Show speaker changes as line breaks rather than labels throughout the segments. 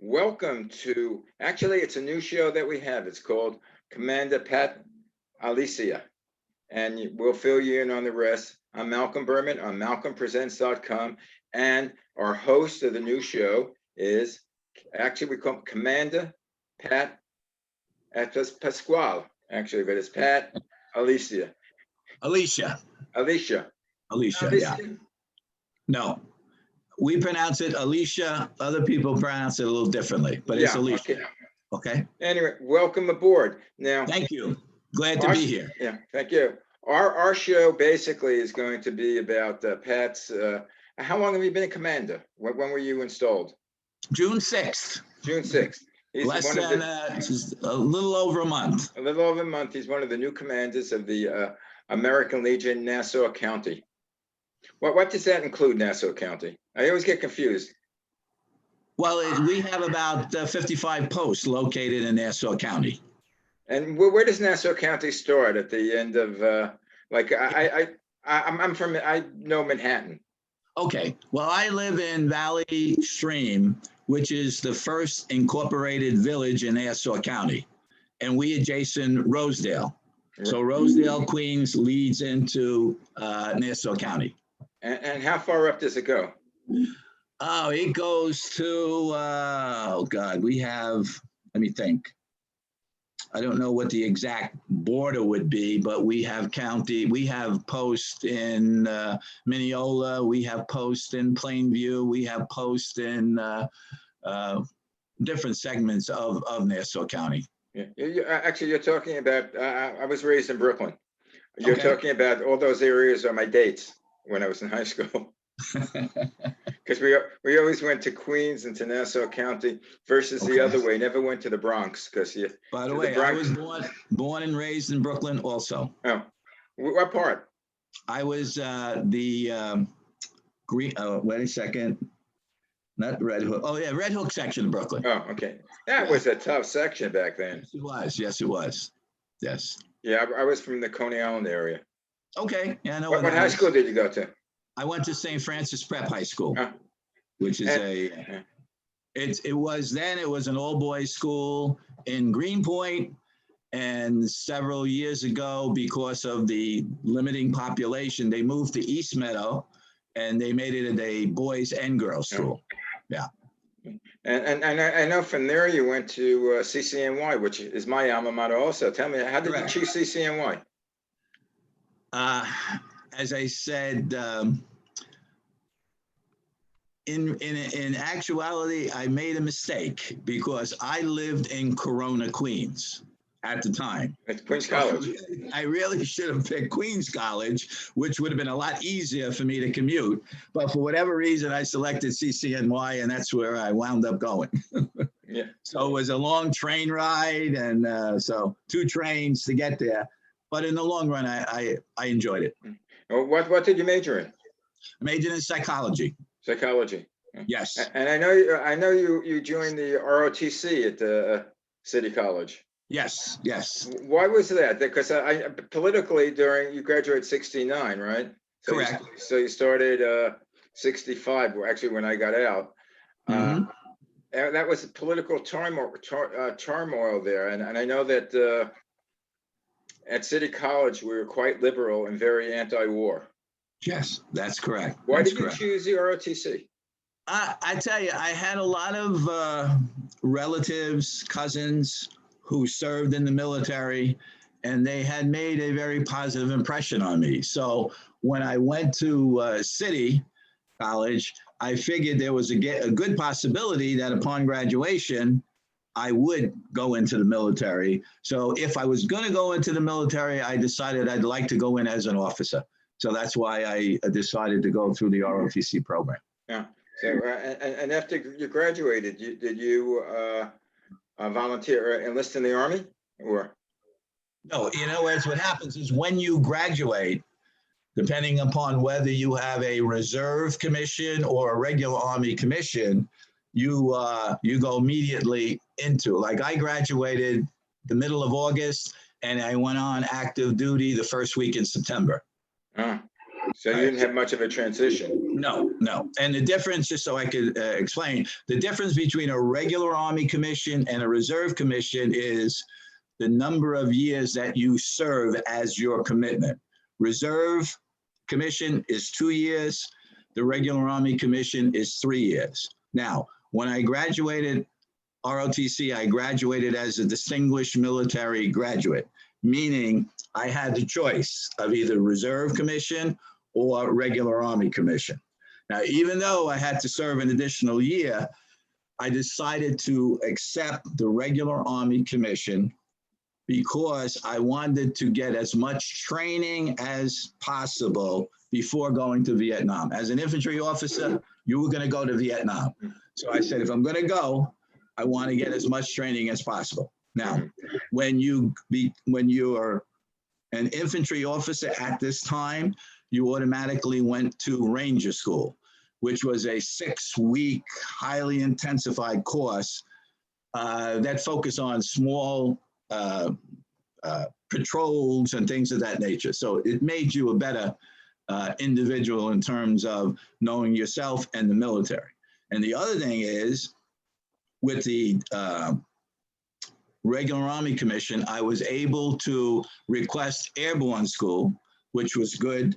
Welcome to, actually, it's a new show that we have. It's called Commander Pat Alicia, and we'll fill you in on the rest. I'm Malcolm Berman on malcolmpresents.com, and our host of the new show is, actually, we call him Commander Pat Pasquale, actually, but it's Pat Alicia.
Alicia.
Alicia.
Yeah. No, we pronounce it Alicia. Other people pronounce it a little differently, but it's Alicia. Okay.
Anyway, welcome aboard. Now,
thank you. Glad to be here.
Yeah, thank you. Our show basically is going to be about Pat's. How long have you been a commander? When were you installed?
June 6th.
June 6th. He's
less than just a little over a month.
A little over a month. He's one of the new commanders of the American Legion, Nassau County. What does that include, Nassau County? I always get confused.
Well, we have about 55 posts located in Nassau County.
And where does Nassau County start at the end of, I know Manhattan.
Okay, well, I live in Valley Stream, which is the first incorporated village in Nassau County. And we adjacent Rosedale. So Rosedale, Queens leads into Nassau County.
And how far up does it go?
Oh, it goes to, oh God, we have, let me think. I don't know what the exact border would be, but we have posts in Mineola, we have posts in Plainview, we have posts in different segments of Nassau County.
Yeah. Actually, you're talking about, I was raised in Brooklyn. You're talking about all those areas are my dates when I was in high school. Because we always went to Queens and to Nassau County versus the other way. Never went to the Bronx because you.
By the way, I was born and raised in Brooklyn also.
Oh, what part?
I was the green. Wait a second. Not Red Hook. Oh yeah, Red Hook section of Brooklyn.
Oh, okay. That was a tough section back then.
Yes, it was. Yes, it was. Yes.
Yeah, I was from the Coney Island area.
Okay. Yeah, I know.
What high school did you go to?
I went to St. Francis Prep High School, which is it was an all boys school in Greenpoint, and several years ago, because of the limiting population, they moved to East Meadow, and they made it a boys and girls school. Yeah.
And I know from there you went to CCNY, which is my alma mater also. Tell me, how did you choose CCNY?
As I said, in actuality, I made a mistake because I lived in Corona, Queens at the time.
It's Queens College.
I really should have picked Queens College, which would have been a lot easier for me to commute. But for whatever reason, I selected CCNY, and that's where I wound up going.
Yeah.
So it was a long train ride, and so 2 trains to get there. But in the long run, I enjoyed it.
What did you major in?
I majored in psychology.
Psychology.
Yes.
And I know you joined the ROTC at the City College.
Yes. Yes.
Why was that? Because I politically you graduated 69, right? So
correct.
So you started 65. Actually, when I got out. And that was political turmoil there, and I know that. At City College, we were quite liberal and very anti-war.
Yes, that's correct.
Why did you choose the ROTC?
I tell you, I had a lot of relatives, cousins who served in the military, and they had made a very positive impression on me. So when I went to City College, I figured there was a good possibility that upon graduation, I would go into the military. So if I was going to go into the military, I decided I'd like to go in as an officer. So that's why I decided to go through the ROTC program.
Yeah. So and after you graduated, did you volunteer, enlist in the Army, or?
No, as what happens is when you graduate, depending upon whether you have a reserve commission or a regular Army commission, you go immediately into, like I graduated the middle of August and I went on active duty the first week in September.
So you didn't have much of a transition.
No, no. And the difference, just so I could explain, the difference between a regular Army commission and a reserve commission is the number of years that you serve as your commitment. Reserve commission is 2 years. The regular Army commission is 3 years. Now, when I graduated ROTC, I graduated as a distinguished military graduate, meaning I had the choice of either reserve commission or regular Army commission. Now, even though I had to serve an additional year, I decided to accept the regular Army commission because I wanted to get as much training as possible before going to Vietnam. As an infantry officer, you were going to go to Vietnam. So I said, if I'm going to go, I want to get as much training as possible. Now, when you are an infantry officer at this time, you automatically went to Ranger School, which was a 6-week, highly intensified course that focused on small patrols and things of that nature. So it made you a better individual in terms of knowing yourself and the military. And the other thing is, with the regular Army commission, I was able to request airborne school, which was good.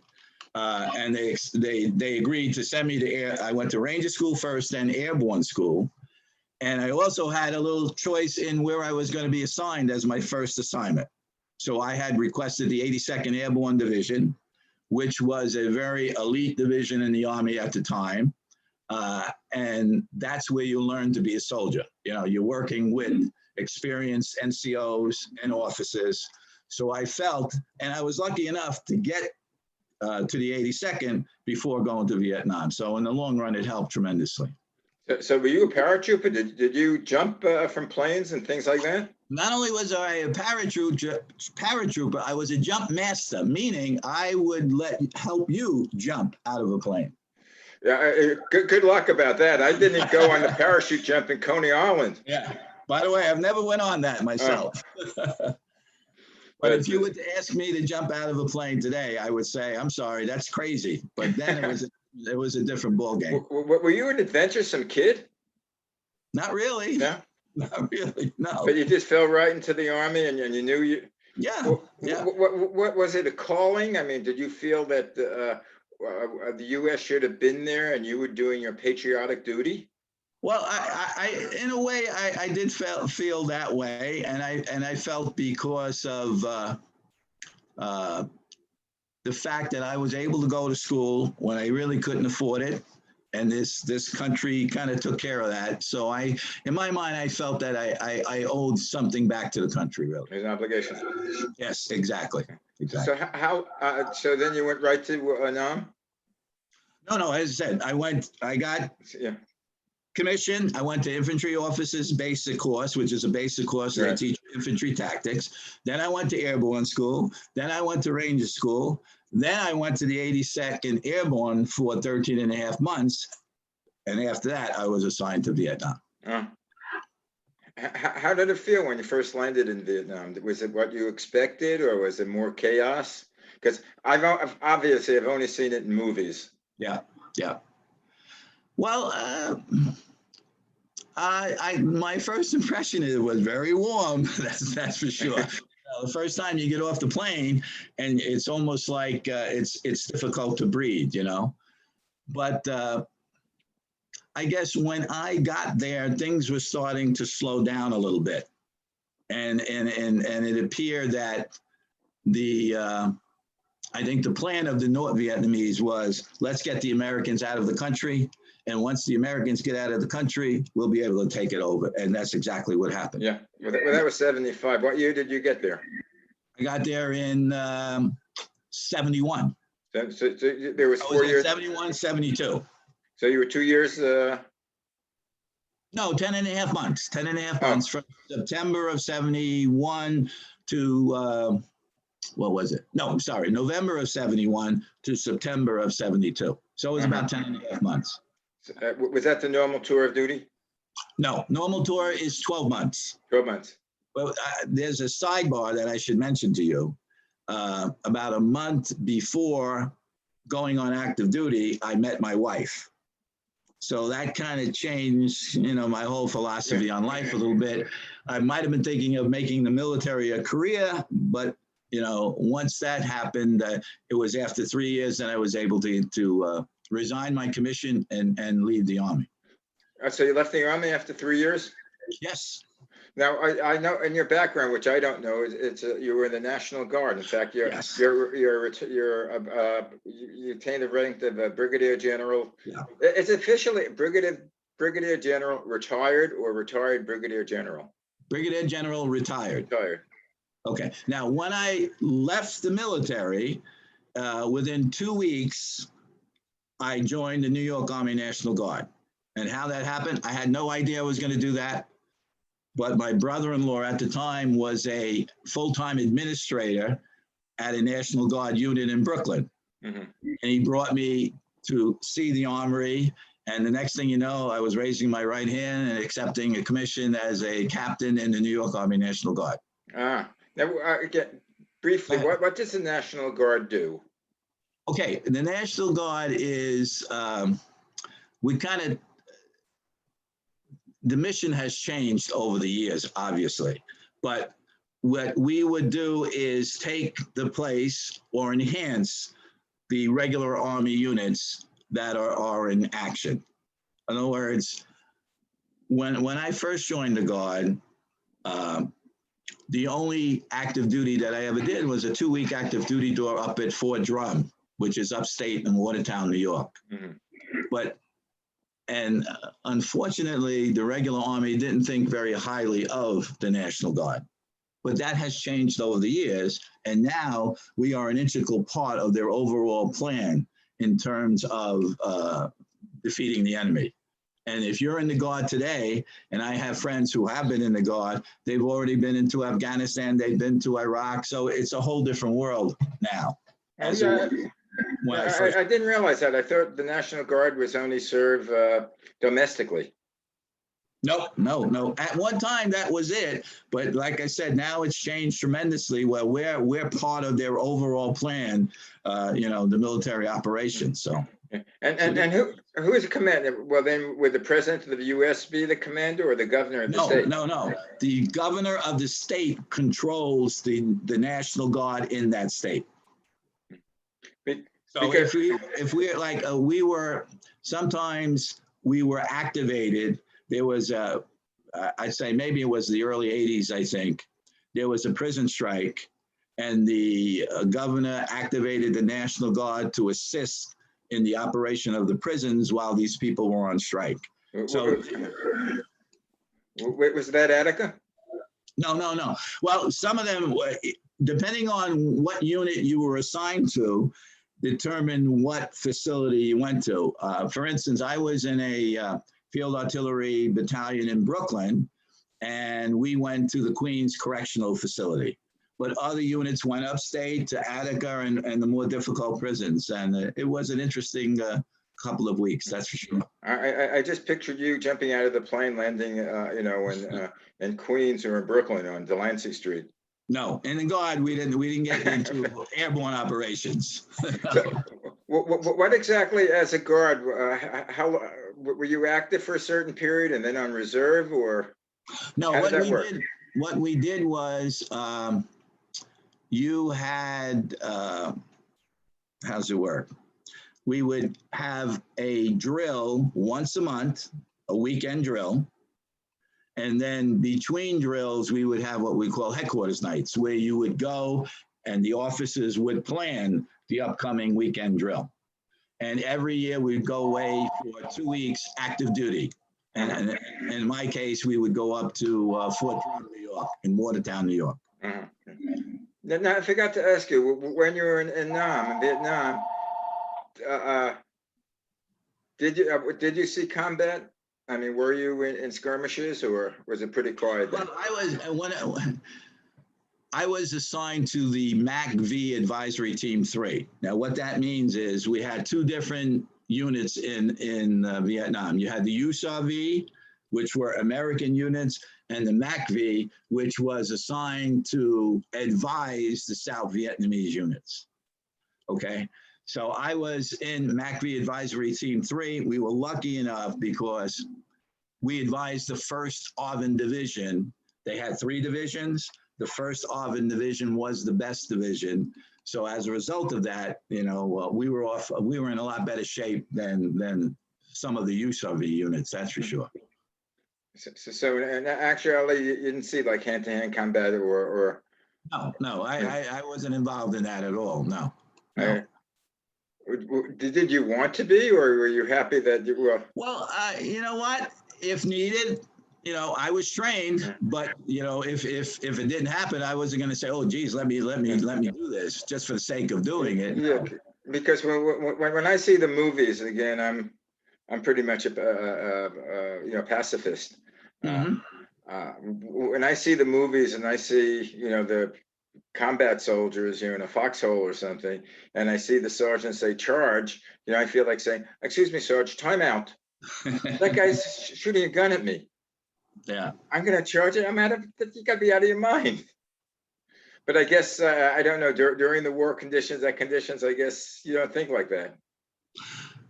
And they agreed to send me to I went to Ranger School first, then airborne school. And I also had a little choice in where I was going to be assigned as my first assignment. So I had requested the 82nd Airborne Division, which was a very elite division in the Army at the time. And that's where you learn to be a soldier. You know, you're working with experienced NCOs and officers. So I felt, and I was lucky enough to get to the 82nd before going to Vietnam. So in the long run, it helped tremendously.
So were you a paratrooper? Did you jump from planes and things like that?
Not only was I a paratrooper, I was a jump master, meaning I would help you jump out of a plane.
Yeah, good luck about that. I didn't go on the parachute jump in Coney Island.
Yeah. By the way, I've never went on that myself. But if you were to ask me to jump out of a plane today, I would say, I'm sorry, that's crazy. But then it was a different ballgame.
Were you an adventuresome kid?
Not really.
Yeah.
Not really, no.
But you just fell right into the Army and you knew you.
Yeah.
What was it, a calling? I mean, did you feel that the U.S. should have been there and you were doing your patriotic duty?
Well, I in a way, I did feel that way, and I felt because of the fact that I was able to go to school when I really couldn't afford it, and this country kind of took care of that. So in my mind, I felt that I owed something back to the country, really.
There's an obligation.
Yes, exactly.
So so then you went right to Nam?
No, as I said, I got commission. I went to infantry officers basic course, which is a basic course that I teach infantry tactics. Then I went to airborne school. Then I went to Ranger school. Then I went to the 82nd Airborne for 13 and a half months. And after that, I was assigned to Vietnam.
How did it feel when you first landed in Vietnam? Was it what you expected, or was it more chaos? Because I've only seen it in movies.
Yeah. Well, my first impression is it was very warm. That's for sure. The first time you get off the plane, and it's almost like it's difficult to breathe, you know. But I guess when I got there, things were starting to slow down a little bit, and it appeared that I think the plan of the North Vietnamese was, let's get the Americans out of the country. And once the Americans get out of the country, we'll be able to take it over. And that's exactly what happened. Yeah.
Well, that was 75. What year did you get there?
I got there in 71.
So there was 4 years.
71, 72.
So you were 2 years?
No, 10 and a half months. 10 and a half months from September of 71 to, what was it? No, I'm sorry, November of 71 to September of 72. So it was about 10 and a half months.
Was that the normal tour of duty?
No, normal tour is 12 months.
12 months.
Well, there's a sidebar that I should mention to you. About a month before going on active duty, I met my wife. So that kind of changed, my whole philosophy on life a little bit. I might have been thinking of making the military a career, but once that happened, it was after 3 years that I was able to resign my commission and leave the Army.
So you left the Army after 3 years?
Yes.
Now, I know in your background, which I don't know, you were in the National Guard. In fact,
Yes.
you attained the rank of a Brigadier General.
Yeah.
It's officially Brigadier General retired or retired Brigadier General?
Brigadier General retired.
Retired.
Okay. Now, when I left the military, within 2 weeks, I joined the New York Army National Guard. And how that happened, I had no idea I was going to do that. But my brother-in-law at the time was a full-time administrator at a National Guard unit in Brooklyn. Mm-hmm. And he brought me to see the Armory. And the next thing you know, I was raising my right hand and accepting a commission as a captain in the New York Army National Guard.
Now, again, briefly, what does the National Guard do?
Okay, the National Guard is, the mission has changed over the years, obviously, but what we would do is take the place or enhance the regular Army units that are in action. In other words, when I first joined the Guard, the only active duty that I ever did was a 2-week active duty tour up at Fort Drum, which is upstate in Watertown, New York. Mm-hmm. And unfortunately, the regular Army didn't think very highly of the National Guard. But that has changed over the years. And now we are an integral part of their overall plan in terms of defeating the enemy. And if you're in the Guard today, and I have friends who have been in the Guard, they've already been into Afghanistan, they've been to Iraq. So it's a whole different world now.
I didn't realize that. I thought the National Guard was only serve domestically.
No. At one time, that was it. But like I said, now it's changed tremendously. Where we're part of their overall plan, the military operations. So.
And who is the commander? Well, then would the president of the U.S. be the commander or the governor of the state? No. The governor of the state controls the National Guard in that state. So if we're like, sometimes we were activated. There was I'd say maybe it was the early 80s, I think. There was a prison strike and the governor activated the National Guard to assist in the operation of the prisons while these people were on strike. So was that Attica?
No. Well, some of them, depending on what unit you were assigned to, determine what facility you went to. For instance, I was in a field artillery battalion in Brooklyn, and we went to the Queens Correctional Facility. But other units went upstate to Attica and the more difficult prisons. And it was an interesting couple of weeks, that's for sure.
I just pictured you jumping out of the plane, landing, in Queens or in Brooklyn on Delancey Street.
No, and in God, we didn't get into airborne operations.
So, what exactly, as a guard, how were you active for a certain period and then on reserve, or?
No, what we did was you had how's it work? We would have a drill once a month, a weekend drill. And then between drills, we would have what we call headquarters nights, where you would go and the officers would plan the upcoming weekend drill. And every year we'd go away for 2 weeks active duty. And in my case, we would go up to Fort Drum, New York, in Watertown, New York.
Now, I forgot to ask you, when you were in Vietnam, did you see combat? I mean, were you in skirmishes, or was it pretty quiet then?
Well, I was assigned to the MAC-V Advisory Team 3. Now, what that means is we had two different units in Vietnam. You had the USAV, which were American units, and the MAC-V, which was assigned to advise the South Vietnamese units. Okay, So I was in MACV Advisory Team 3. We were lucky enough because we advised the first ARVN division. They had 3 divisions. The first ARVN division was the best division. So as a result of that, we were in a lot better shape than some of the USRV units, that's for sure.
So and actually, you didn't see like hand-to-hand combat or
No, I wasn't involved in that at all. No.
Did you want to be, or were you happy that you were?
Well, you know what? If needed, I was trained, but if it didn't happen, I wasn't going to say, "Oh, geez, let me do this" just for the sake of doing it.
Yeah, because when I see the movies, again, I'm pretty much a pacifist. When I see the movies and I see the combat soldiers, in a foxhole or something, and I see the sergeant say charge, I feel like saying, "Excuse me, Sarge, time out. That guy's shooting a gun at me.
Yeah,
I'm gonna charge it. You gotta be out of your mind." But I guess I don't know, during the war conditions, I guess you don't think like that.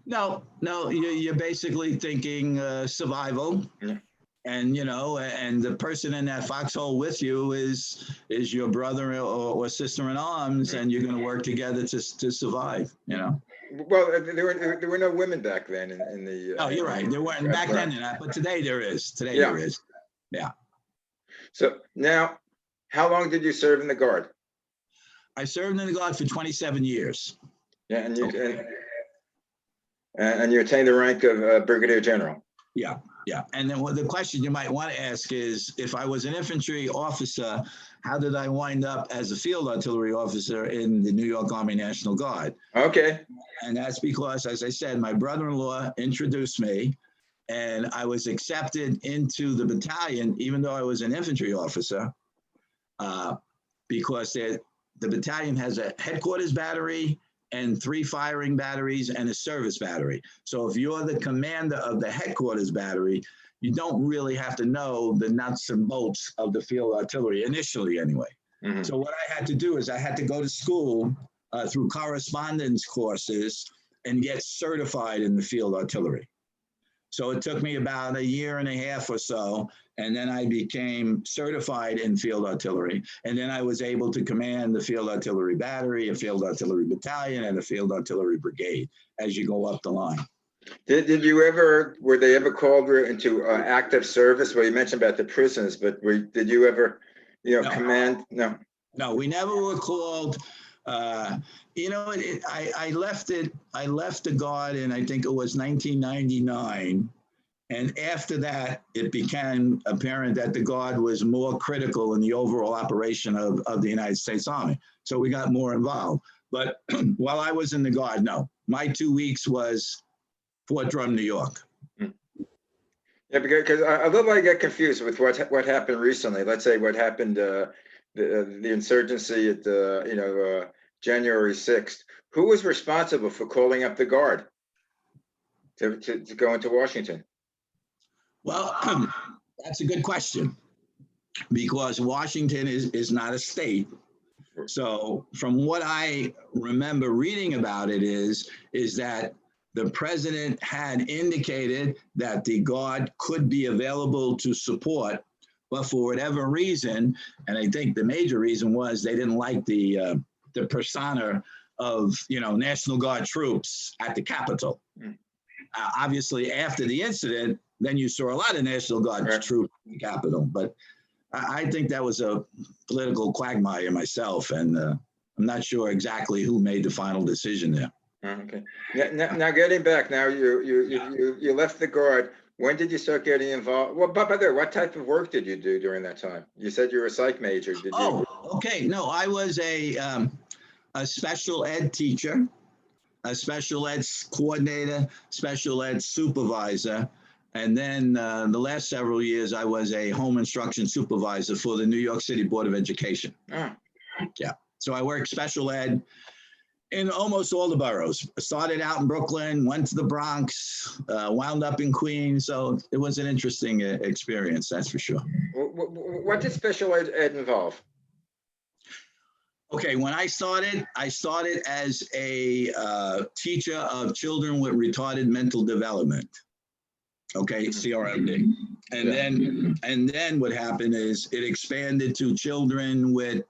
No, you're basically thinking survival.
Yeah.
And and the person in that foxhole with you is your brother or sister in arms, and you're going to work together to survive.
Well, there were no women back then in the.
Oh, you're right. There weren't back then, but today there is. There is. Yeah.
So now, how long did you serve in the Guard?
I served in the Guard for 27 years.
Yeah, and you attained the rank of Brigadier General.
Yeah. And then the question you might want to ask is, if I was an infantry officer, how did I wind up as a field artillery officer in the New York Army National Guard?
Okay.
And that's because, as I said, my brother-in-law introduced me, and I was accepted into the battalion, even though I was an infantry officer, because the battalion has a headquarters battery and 3 firing batteries and a service battery. So if you're the commander of the headquarters battery, you don't really have to know the nuts and bolts of the field artillery, initially anyway. Mm-hmm. So what I had to do is I had to go to school through correspondence courses and get certified in the field artillery. So it took me about 1.5 years or so, and then I became certified in field artillery. And then I was able to command the field artillery battery, a field artillery battalion, and a field artillery brigade as you go up the line.
Were they ever called into active service? Well, you mentioned about the prisons, but did you ever, no. Command? No.
No, we never were called. I left the Guard in, I think it was 1999. And after that, it became apparent that the Guard was more critical in the overall operation of the United States Army. So we got more involved. But while I was in the Guard, no, my 2 weeks was Fort Drum, New York.
Yeah, because a little I get confused with what happened recently. Let's say what happened, the insurgency at January 6th. Who was responsible for calling up the Guard to go into Washington?
Well, that's a good question, because Washington is not a state. So from what I remember reading about it is that the president had indicated that the Guard could be available to support, but for whatever reason, and I think the major reason was they didn't like the persona of National Guard troops at the Capitol. Obviously, after the incident, then you saw a lot of National Guard troops at the Capitol. But I think that was a political quagmire myself, and I'm not sure exactly who made the final decision there.
Okay. Now getting back, now you left the Guard. When did you start getting involved? Well, by the way, what type of work did you do during that time? You said you were a psych major. Did you?
Okay. No, I was a special ed teacher, a special ed coordinator, special ed supervisor. And then the last several years, I was a home instruction supervisor for the New York City Board of Education.
Oh.
Yeah. So I worked special ed in almost all the boroughs. I started out in Brooklyn, went to the Bronx, wound up in Queens. So it was an interesting experience, that's for sure.
What did special ed involve?
Okay, when I started as a teacher of children with retarded mental development. Okay, CRMD. And then what happened is it expanded to children with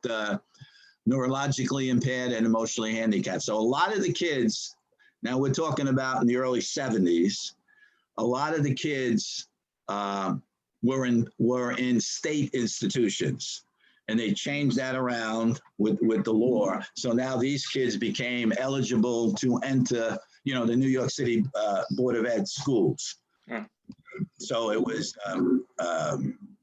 neurologically impaired and emotionally handicapped. So a lot of the kids, now we're talking about in the early 70s, a lot of the kids were in state institutions. And they changed that around with the law. So now these kids became eligible to enter, the New York City Board of Ed schools. So it was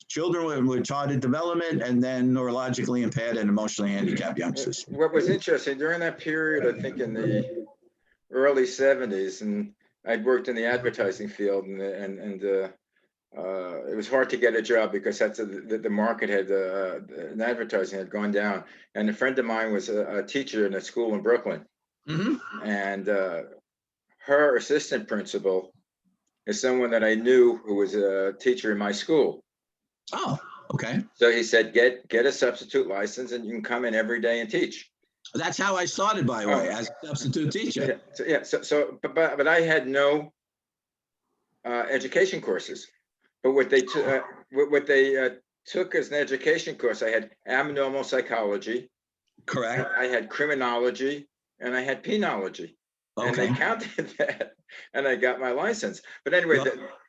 children with retarded development and then neurologically impaired and emotionally handicapped youngsters.
What was interesting during that period, I think in the early 70s, and I'd worked in the advertising field, and it was hard to get a job because that's the market had in advertising had gone down. And a friend of mine was a teacher in a school in Brooklyn, and her assistant principal is someone that I knew who was a teacher in my school.
Oh, okay.
So he said, get a substitute license and you can come in every day and teach.
That's how I started, by the way, as a substitute teacher.
But I had no education courses. But what they took as an education course, I had abnormal psychology.
Correct.
I had criminology and I had penology. Okay. And they counted that, and I got my license. But anyway,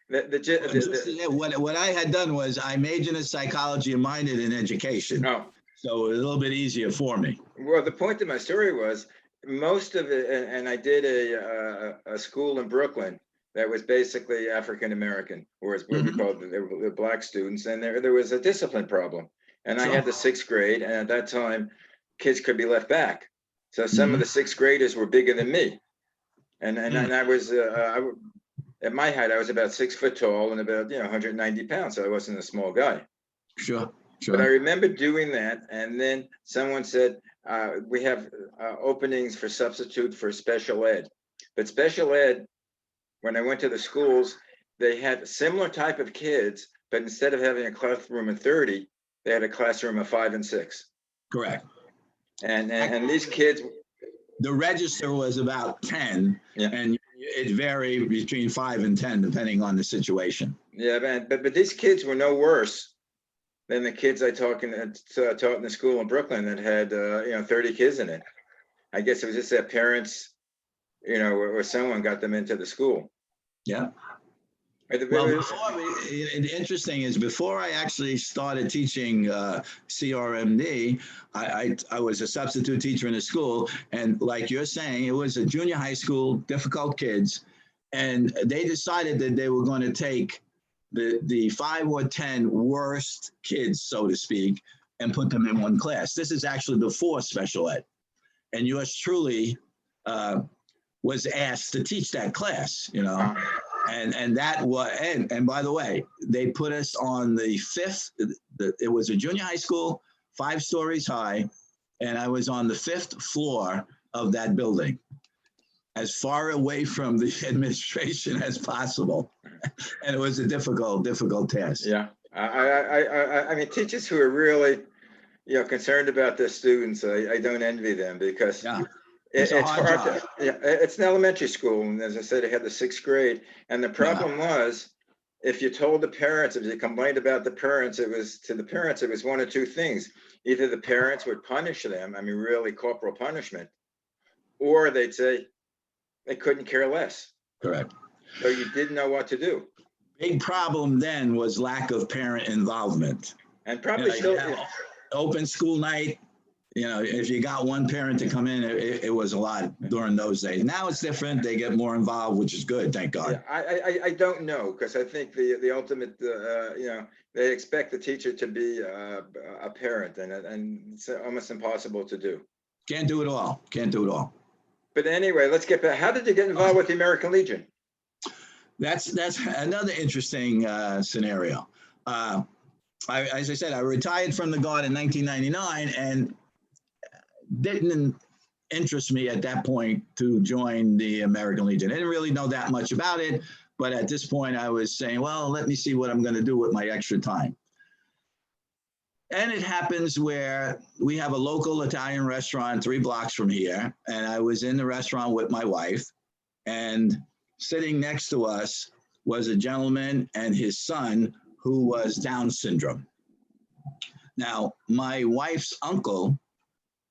what I had done was I majored in psychology and minored in education.
Oh.
So it was a little bit easier for me.
Well, the point of my story was most of it, and I did a school in Brooklyn that was basically African American, or as what we called the black students, and there was a discipline problem. And I had the 6th grade, and at that time, kids could be left back. So some of the 6th graders were bigger than me. And I was at my height, I was about 6 foot tall and about 190 pounds. So I wasn't a small guy.
Sure.
But I remember doing that, and then someone said we have openings for substitute for special ed. But special ed, when I went to the schools, they had a similar type of kids, but instead of having a classroom of 30, they had a classroom of 5 and 6.
Correct.
And these kids.
The register was about 10, and it varied between 5 and 10, depending on the situation.
Yeah, man, but these kids were no worse than the kids I taught in the school in Brooklyn that had 30 kids in it. I guess it was just that parents, or someone got them into the school.
Yeah. Well, interesting is before I actually started teaching CRMD, I was a substitute teacher in a school, and like you're saying, it was a junior high school, difficult kids, and they decided that they were going to take the 5 or 10 worst kids, so to speak, and put them in one class. This is actually before special ed, and yours truly was asked to teach that class, And that was, and by the way, they put us on the 5th, it was a junior high school, 5 stories high, and I was on the 5th floor of that building, as far away from the administration as possible. And it was a difficult task.
Yeah, I mean, teachers who are really, concerned about their students, I don't envy them because it's hard. It's an elementary school, and as I said, I had the 6th grade, and the problem was, if you told the parents, if you complained about the parents, it was one of 2 things: either the parents would punish them, I mean, really corporal punishment, or they'd say they couldn't care less.
Correct.
So you didn't know what to do.
Big problem then was lack of parent involvement,
and probably still
open school night. If you got one parent to come in, it was a lot during those days. Now it's different. They get more involved, which is good. Thank God.
Yeah, I don't know, because I think the ultimate, they expect the teacher to be a parent, and it's almost impossible to do.
Can't do it all.
But anyway, let's get back. How did you get involved with the American Legion?
That's another interesting scenario. As I said, I retired from the Guard in 1999, and didn't interest me at that point to join the American Legion. I didn't really know that much about it, but at this point I was saying, well, let me see what I'm going to do with my extra time. And it happens where we have a local Italian restaurant 3 blocks from here. And I was in the restaurant with my wife, and sitting next to us was a gentleman and his son who was Down syndrome. Now, my wife's uncle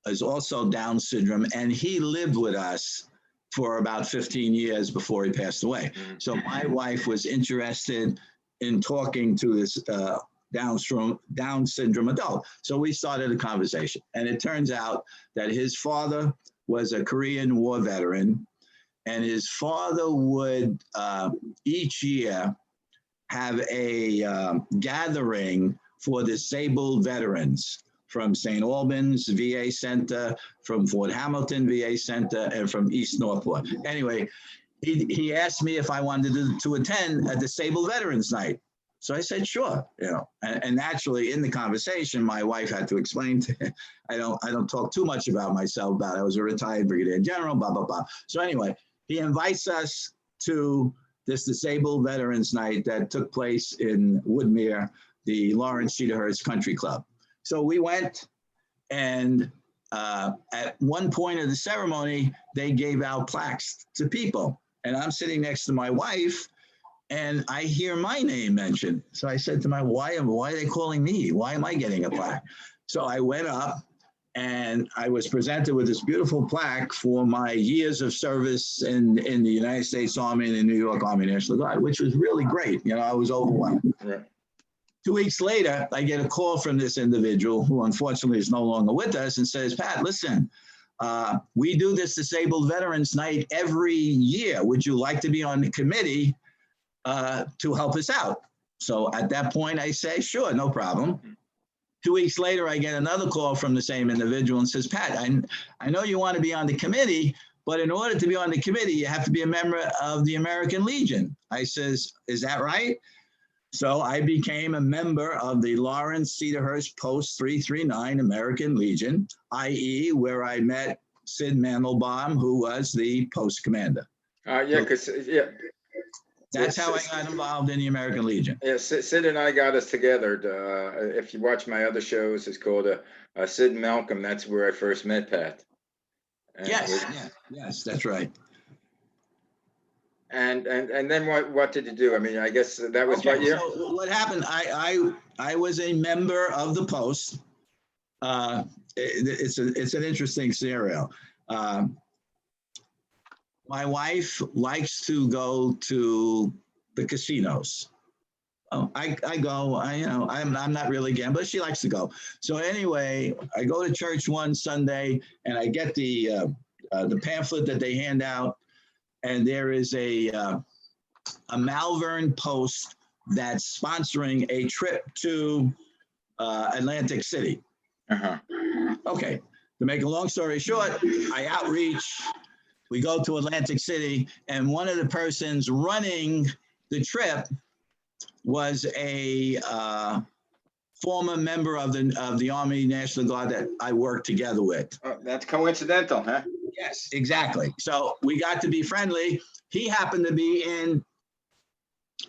is also Down syndrome, and he lived with us for about 15 years before he passed away. So my wife was interested in talking to this Down syndrome adult. So we started a conversation, and it turns out that his father was a Korean War veteran, and his father would each year have a gathering for disabled veterans from St. Albans VA Center, from Fort Hamilton VA Center, and from East Northport. Anyway, he asked me if I wanted to attend a disabled veterans night. So I said, sure, and naturally in the conversation, my wife had to explain to him, I don't talk too much about myself, but I was a retired brigadier general, blah, blah, blah. So anyway, he invites us to this disabled veterans night that took place in Woodmere, the Lawrence Cedarhurst Country Club. So we went, and at one point of the ceremony, they gave out plaques to people. And I'm sitting next to my wife, and I hear my name mentioned. So I said to my wife, why are they calling me? Why am I getting a plaque? So I went up, and I was presented with this beautiful plaque for my years of service in the United States Army and the New York Army National Guard, which was really great. I was overwhelmed. Right. 2 weeks later, I get a call from this individual who unfortunately is no longer with us and says, Pat, listen, we do this disabled veterans night every year. Would you like to be on the committee to help us out? So at that point, I say, sure, no problem. 2 weeks later, I get another call from the same individual and says, Pat, I know you want to be on the committee, but in order to be on the committee, you have to be a member of the American Legion. I says, is that right? So I became a member of the Lawrence Cedarhurst Post 339 American Legion, i.e. where I met Sid Mandelbaum, who was the post commander. That's how I got involved in the American Legion.
Yeah, Sid and I got us together. If you watch my other shows, it's called Sid and Malcolm. That's where I first met Pat. And
yes, that's right.
And then what did you do? I mean, I guess that was what year?
So what happened? I was a member of the post. It's an interesting scenario. My wife likes to go to the casinos. I go. I'm not really gambling, but she likes to go. So anyway, I go to church one Sunday, and I get the pamphlet that they hand out. And there is a Malvern Post that's sponsoring a trip to Atlantic City. Okay, to make a long story short, I outreach, we go to Atlantic City, and one of the persons running the trip was a former member of the Army National Guard that I worked together with.
That's coincidental, huh?
Yes, exactly. So we got to be friendly. He happened to be in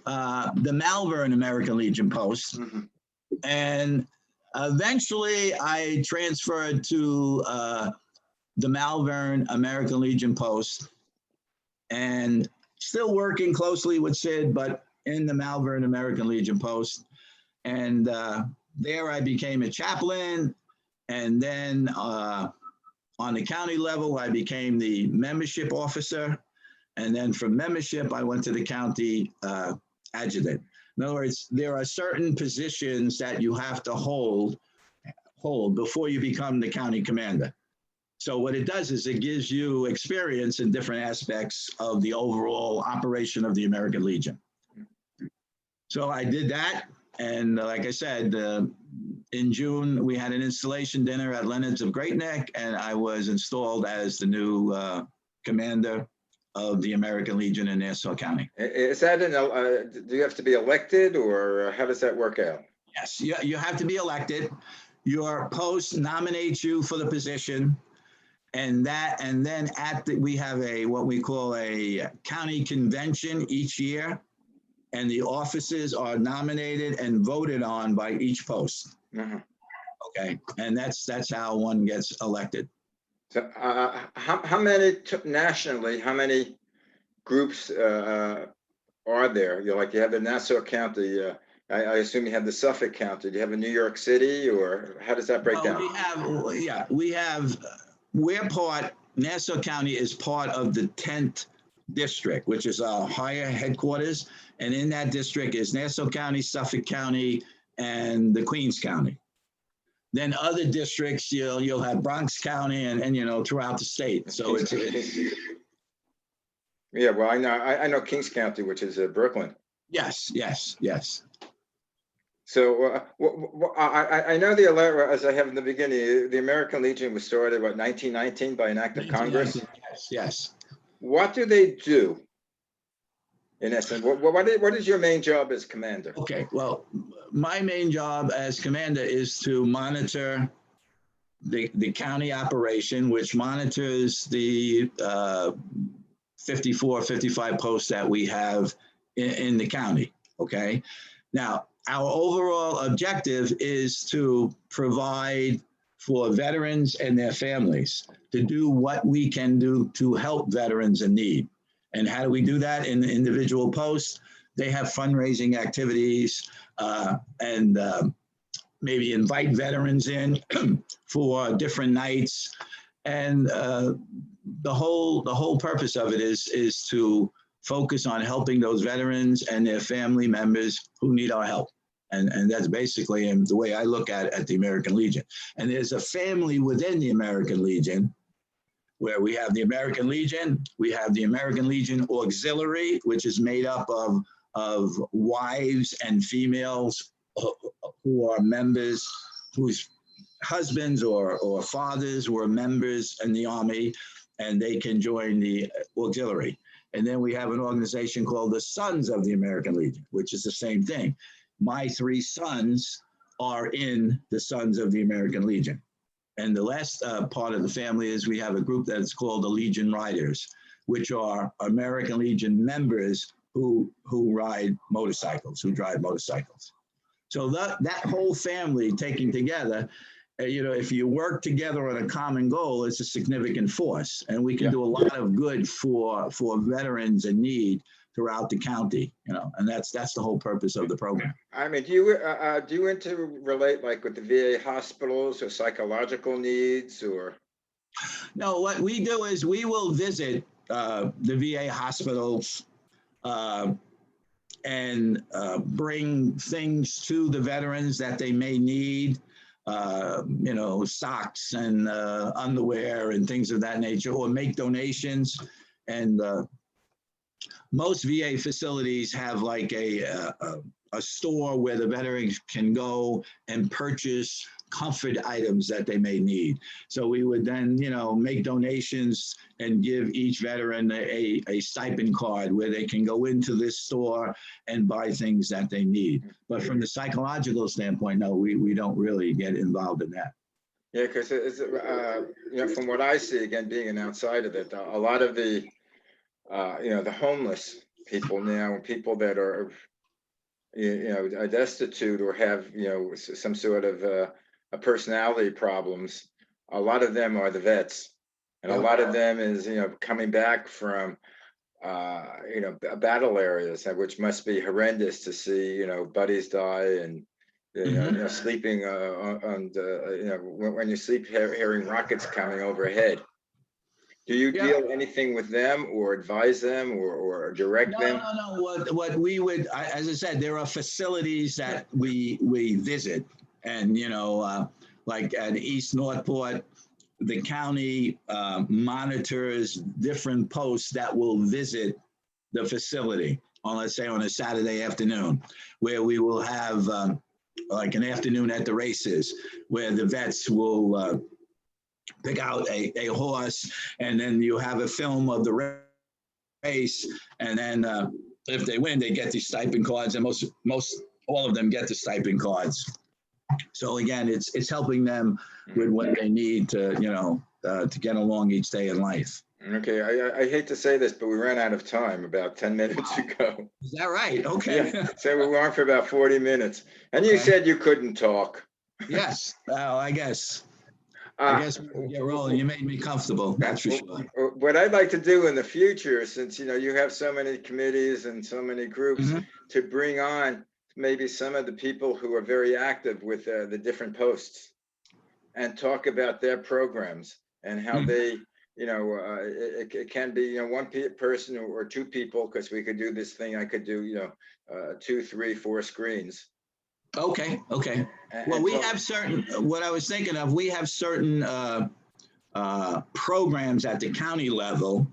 the Malvern American Legion Post. And eventually I transferred to the Malvern American Legion Post, and still working closely with Sid, but in the Malvern American Legion Post. And there I became a chaplain, and then on the county level, I became the membership officer. And then from membership, I went to the county adjutant. In other words, there are certain positions that you have to hold before you become the county commander. So what it does is it gives you experience in different aspects of the overall operation of the American Legion. So I did that. And like I said, in June, we had an installation dinner at Leonard's of Great Neck, and I was installed as the new commander of the American Legion in Nassau County.
Is that do you have to be elected, or how does that work out?
Yes, you have to be elected. Your post nominates you for the position, and then we have what we call a county convention each year, and the offices are nominated and voted on by each post. Okay, and that's how one gets elected.
So how many nationally, how many groups are there? You have the Nassau County, I assume you have the Suffolk County. Do you have a New York City, or how does that break
Well,
down?
we're part, Nassau County is part of the 10th district, which is our higher headquarters. And in that district is Nassau County, Suffolk County, and the Queens County. Then other districts, you'll have Bronx County and throughout the state. So it's
Yeah, well, I know Kings County, which is Brooklyn.
yes.
So I know as I have in the beginning, the American Legion was started, what, 1919 by an act of Congress?
Yes.
What do they do, in essence? What is your main job as commander?
Okay, well, my main job as commander is to monitor the county operation, which monitors the 55 posts that we have in the county, okay? Now, our overall objective is to provide for veterans and their families, to do what we can do to help veterans in need. And how do we do that? In the individual posts, they have fundraising activities and maybe invite veterans in for different nights. And the whole purpose of it is to focus on helping those veterans and their family members who need our help. And that's basically the way I look at the American Legion. And there's a family within the American Legion where we have the American Legion, we have the American Legion Auxiliary, which is made up of wives and females who are members, whose husbands or fathers were members in the Army, and they can join the auxiliary. And then we have an organization called the Sons of the American Legion, which is the same thing. My 3 sons are in the Sons of the American Legion. And the last part of the family is we have a group that's called the Legion Riders, which are American Legion members who ride motorcycles, who drive motorcycles. So that whole family taken together, if you work together on a common goal, it's a significant force, and we can do a lot of good for veterans in need throughout the county, and that's the whole purpose of the program.
I mean, do you interrelate like with the VA hospitals or psychological needs, or?
No, what we do is we will visit the VA hospitals and bring things to the veterans that they may need. Socks and underwear and things of that nature, or make donations. And most VA facilities have like a store where the veterans can go and purchase comfort items that they may need. So we would then, make donations and give each veteran a stipend card where they can go into this store and buy things that they need. But from the psychological standpoint, no, we don't really get involved in that.
Yeah, because from what I see, again, being an outsider, that a lot of the the homeless people now, people that are are destitute or have some sort of personality problems, a lot of them are the vets, and a lot of them is coming back from battle areas, which must be horrendous to see buddies die, and sleeping on when you sleep hearing rockets coming overhead. Do you deal anything with them or advise them or direct them?
No. What we would, as I said, there are facilities that we visit, and like at East Northport, the county monitors different posts that will visit the facility on, let's say, on a Saturday afternoon, where we will have like an afternoon at the races, where the vets will pick out a horse, and then you have a film of the race, and then if they win, they get these stipend cards, and all of them get the stipend cards. So again, it's helping them with what they need to to get along each day in life.
Okay, I hate to say this, but we ran out of time about 10 minutes ago.
Is that right? Okay.
Yeah, so we were on for about 40 minutes, and you said you couldn't talk.
Yes, well, I guess
Uh,
we can get rolling. You made me comfortable, that's for sure.
what I'd like to do in the future, since you have so many committees and so many groups,
Mhm.
to bring on maybe some of the people who are very active with the different posts and talk about their programs and how
Mhm.
they, it can be, one person or two people, because we could do this thing. I could do, 2, 3, 4 screens
Okay, okay. Well,
and
we
talk.
have certain, what I was thinking of, we have certain programs at the county level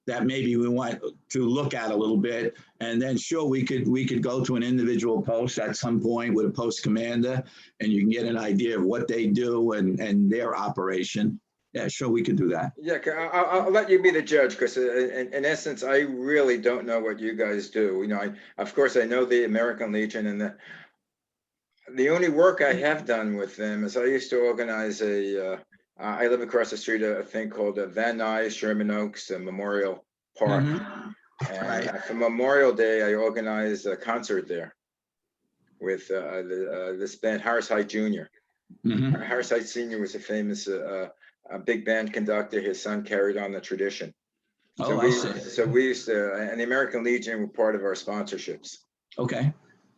that maybe we want to look at a little bit. And then sure, we could go to an individual post at some point with a post commander, and you can get an idea of what they do and their operation. Yeah, sure, we could do that.
Yeah, I'll let you be the judge, because in essence, I really don't know what you guys do. Of course, I know the American Legion, and the only work I have done with them is I used to organize I live across the street, a thing called Van Nuys Sherman Oaks Memorial Park.
Mhm.
And
Right.
for Memorial Day, I organized a concert there with this band, Harris Height Jr.
Mhm.
Harris Height Sr. was a famous big band conductor. His son carried on the tradition. So
Oh, I
we
see.
so we used to, and the American Legion were part of our sponsorships.
Okay.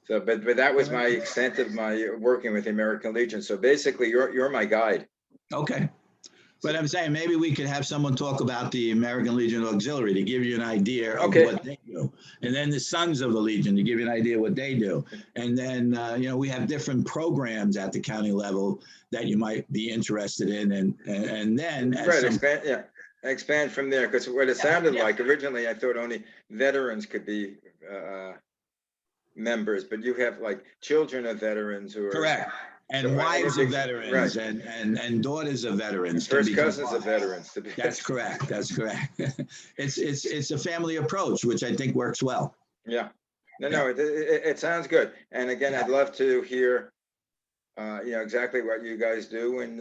So, but that was my extent of my working with the American Legion. So basically, you're my guide.
Okay. But I'm saying maybe we could have someone talk about the American Legion Auxiliary to give you an idea of
Okay.
what they do. And then the Sons of the Legion to give you an idea what they do. And then, we have different programs at the county level that you might be interested in. And then as
Right,
some,
expand from there, because what it sounded like originally, I thought only veterans could be members, but you have like children of veterans who are.
correct.
So
And wives of veterans
right,
and daughters of veterans can
first
become
cousins
part.
of veterans to be.
That's correct. That's correct. It's a family approach, which I think works well.
Yeah, no,
Yeah.
it sounds good. And again,
Yeah.
I'd love to hear, exactly what you guys do, and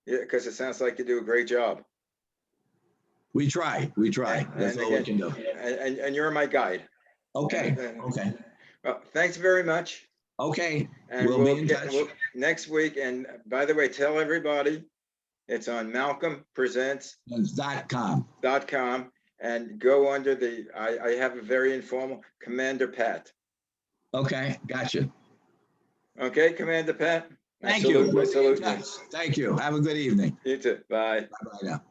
yeah, because it sounds like you do a great job.
We try. We try. That's
And
all we
again,
can do.
and you're my guide.
Okay.
And
Okay.
well, thanks very much.
Okay.
And
We'll be in touch.
next week. And by the way, tell everybody it's on
.com.
malcolmpresents.com, and go under I have a very informal Commander Pat.
Okay. Gotcha.
Okay, Commander Pat.
Thank you.
I
We'll be in
salute you.
touch. Thank you. Have a good evening.
You too. Bye.
Bye-bye now.